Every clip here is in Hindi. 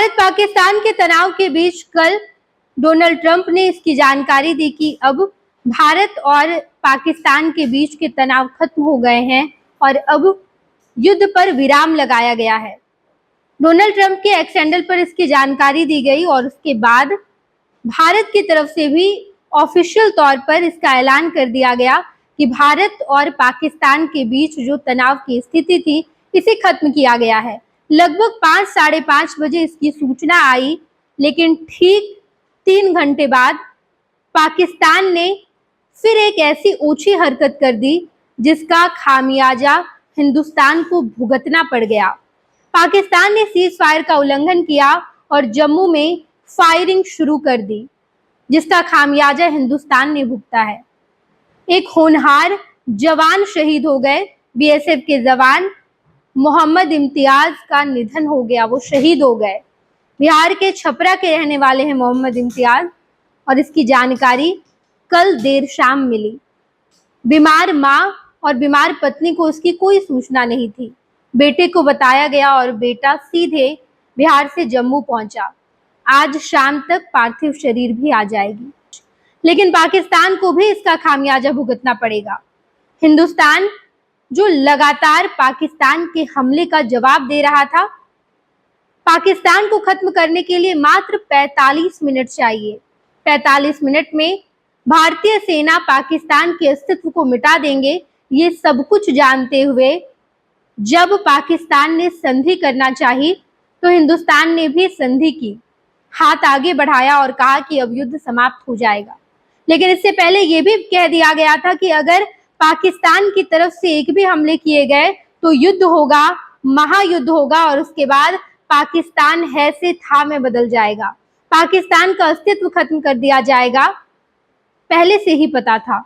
भारत पाकिस्तान के तनाव के बीच कल डोनाल्ड ट्रंप ने इसकी जानकारी दी कि अब भारत और पाकिस्तान के बीच के तनाव खत्म हो गए हैं और अब युद्ध पर विराम लगाया गया है। डोनाल्ड ट्रंप के एक्स हैंडल पर इसकी जानकारी दी गई और उसके बाद भारत की तरफ से भी ऑफिशियल तौर पर इसका ऐलान कर दिया गया कि भारत और पाकिस्तान के बीच जो तनाव की स्थिति थी इसे खत्म किया गया है। लगभग 5 साढ़े 5 बजे इसकी सूचना आई, लेकिन ठीक 3 घंटे बाद पाकिस्तान ने फिर एक ऐसी ऊंची हरकत कर दी जिसका खामियाजा हिंदुस्तान को भुगतना पड़ गया। पाकिस्तान ने सीज फायर का उल्लंघन किया और जम्मू में फायरिंग शुरू कर दी, जिसका खामियाजा हिंदुस्तान ने भुगता है। एक होनहार जवान शहीद हो गए। बीएसएफ के जवान मोहम्मद इम्तियाज का निधन हो गया, वो शहीद हो गए। बिहार के छपरा के रहने वाले हैं मोहम्मद इम्तियाज और इसकी जानकारी कल देर शाम मिली। बीमार माँ और बीमार पत्नी को उसकी कोई सूचना नहीं थी। बेटे को बताया गया और बेटा सीधे बिहार से जम्मू पहुंचा। आज शाम तक पार्थिव शरीर भी आ जाएगी, लेकिन पाकिस्तान को भी इसका खामियाजा भुगतना पड़ेगा। हिंदुस्तान जो लगातार पाकिस्तान के हमले का जवाब दे रहा था, पाकिस्तान को खत्म करने के लिए मात्र 45 मिनट चाहिए। 45 मिनट में भारतीय सेना पाकिस्तान के अस्तित्व को मिटा देंगे। ये सब कुछ जानते हुए जब पाकिस्तान ने संधि करना चाही तो हिंदुस्तान ने भी संधि की, हाथ आगे बढ़ाया और कहा कि अब युद्ध समाप्त हो जाएगा। लेकिन इससे पहले यह भी कह दिया गया था कि अगर पाकिस्तान की तरफ से एक भी हमले किए गए तो युद्ध होगा, महायुद्ध होगा और उसके बाद पाकिस्तान है से था में बदल जाएगा, पाकिस्तान का अस्तित्व खत्म कर दिया जाएगा। पहले से ही पता था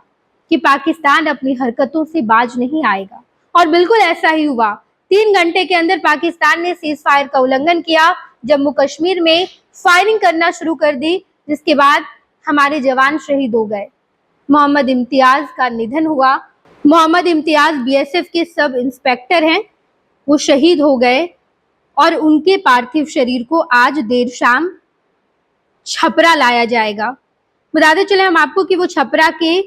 कि पाकिस्तान अपनी हरकतों से बाज नहीं आएगा और बिल्कुल ऐसा ही हुआ। 3 घंटे के अंदर पाकिस्तान ने सीज फायर का उल्लंघन किया, जम्मू कश्मीर में फायरिंग करना शुरू कर दी, जिसके बाद हमारे जवान शहीद हो गए। मोहम्मद इम्तियाज का निधन हुआ। मोहम्मद इम्तियाज बीएसएफ के सब इंस्पेक्टर हैं, वो शहीद हो गए और उनके पार्थिव शरीर को आज देर शाम छपरा लाया जाएगा। बताते चले हम आपको कि वो छपरा के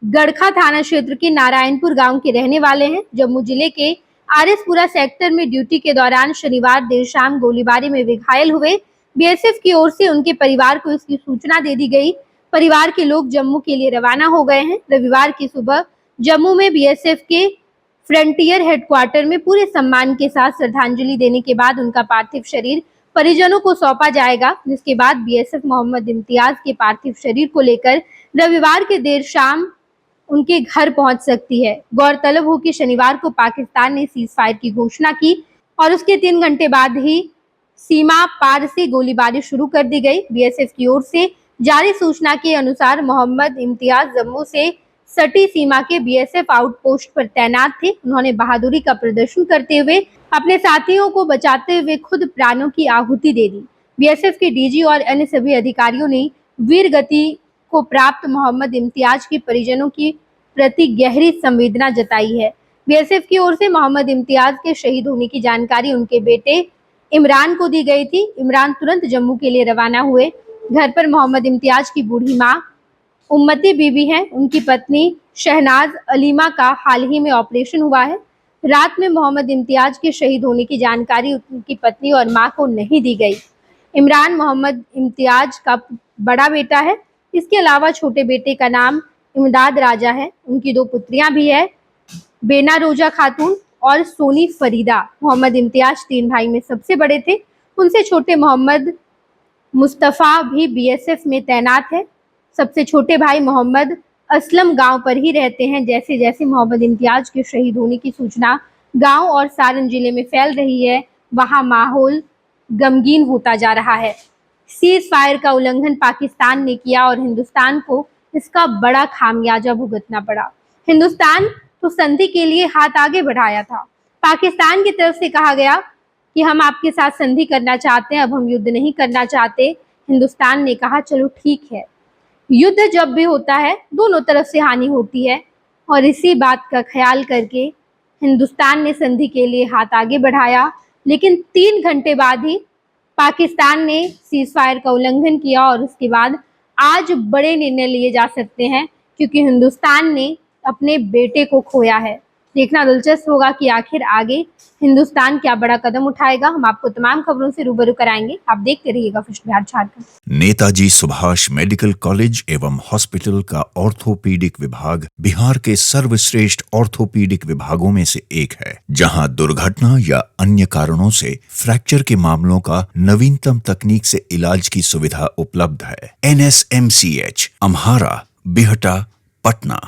गड़खा थाना क्षेत्र के नारायणपुर गांव के रहने वाले हैं। जम्मू जिले के आरएसपुरा सेक्टर में ड्यूटी के दौरान शनिवार देर शाम गोलीबारी में वे घायल हुए। बीएसएफ की ओर से उनके परिवार को इसकी सूचना दे दी गई। परिवार के लोग जम्मू के लिए रवाना हो गए हैं। रविवार की सुबह जम्मू में बीएसएफ के फ्रंटियर हेडक्वार्टर में पूरे सम्मान के साथ श्रद्धांजलि देने के बाद उनका पार्थिव शरीर परिजनों को सौंपा जाएगा, जिसके बाद बीएसएफ मोहम्मद इम्तियाज के पार्थिव शरीर को लेकर रविवार के देर शाम उनके घर पहुंच सकती है। गौरतलब हो कि शनिवार को पाकिस्तान ने सीज फायर की घोषणा की और उसके 3 घंटे बाद ही सीमा पार से गोलीबारी शुरू कर दी गई। बीएसएफ की ओर से जारी सूचना के अनुसार मोहम्मद इम्तियाज जम्मू से सटी सीमा के बीएसएफ आउटपोस्ट पर तैनात थे। उन्होंने बहादुरी का प्रदर्शन करते हुए अपने साथियों को बचाते हुए खुद प्राणों की आहुति दे दी। बीएसएफ के डीजी और अन्य सभी अधिकारियों ने वीर गति को प्राप्त मोहम्मद इम्तियाज के परिजनों की प्रति गहरी संवेदना जताई है। बीएसएफ की ओर से मोहम्मद इम्तियाज के शहीद होने की जानकारी उनके बेटे इमरान को दी गई थी। इमरान तुरंत जम्मू के लिए रवाना हुए। घर पर मोहम्मद इम्तियाज की बूढ़ी माँ उम्मती बीबी हैं। उनकी पत्नी शहनाज अलीमा का हाल ही में ऑपरेशन हुआ है। रात में मोहम्मद इम्तियाज के शहीद होने की जानकारी उनकी पत्नी और मां को नहीं दी गई। इमरान मोहम्मद इम्तियाज का बड़ा बेटा है। इसके अलावा छोटे बेटे का नाम इमदाद राजा है। उनकी 2 पुत्रियां भी है, बेना रोजा खातून और सोनी फरीदा। मोहम्मद इम्तियाज 3 भाई में सबसे बड़े थे। उनसे छोटे मोहम्मद मुस्तफ़ा भी बीएसएफ में तैनात है। सबसे छोटे भाई मोहम्मद असलम गांव पर ही रहते हैं। जैसे जैसे मोहम्मद इम्तियाज के शहीद होने की सूचना गांव और सारण जिले में फैल रही है, वहां माहौल गमगीन होता जा रहा है। सीज फायर का उल्लंघन पाकिस्तान ने किया और हिंदुस्तान को इसका बड़ा खामियाजा भुगतना पड़ा। हिंदुस्तान तो संधि के लिए हाथ आगे बढ़ाया था। पाकिस्तान की तरफ से कहा गया कि हम आपके साथ संधि करना चाहते हैं, अब हम युद्ध नहीं करना चाहते। हिंदुस्तान ने कहा चलो ठीक है। युद्ध जब भी होता है दोनों तरफ से हानि होती है और इसी बात का ख्याल करके हिंदुस्तान ने संधि के लिए हाथ आगे बढ़ाया। लेकिन 3 घंटे बाद ही पाकिस्तान ने सीज फायर का उल्लंघन किया और उसके बाद आज बड़े निर्णय लिए जा सकते हैं, क्योंकि हिंदुस्तान ने अपने बेटे को खोया है। देखना दिलचस्प होगा कि आखिर आगे हिंदुस्तान क्या बड़ा कदम उठाएगा। हम आपको तमाम खबरों से रूबरू कराएंगे। आप देखते रहिएगा first Bihar Jharkhand. Netaji Subhash medical college एवं हॉस्पिटल का ऑर्थोपीडिक विभाग बिहार के सर्वश्रेष्ठ ऑर्थोपीडिक विभागों में से एक है, जहां दुर्घटना या अन्य कारणों से फ्रैक्चर के मामलों का नवीनतम तकनीक से इलाज की सुविधा उपलब्ध है। NSMCH, अम्हारा, बिहटा, पटना।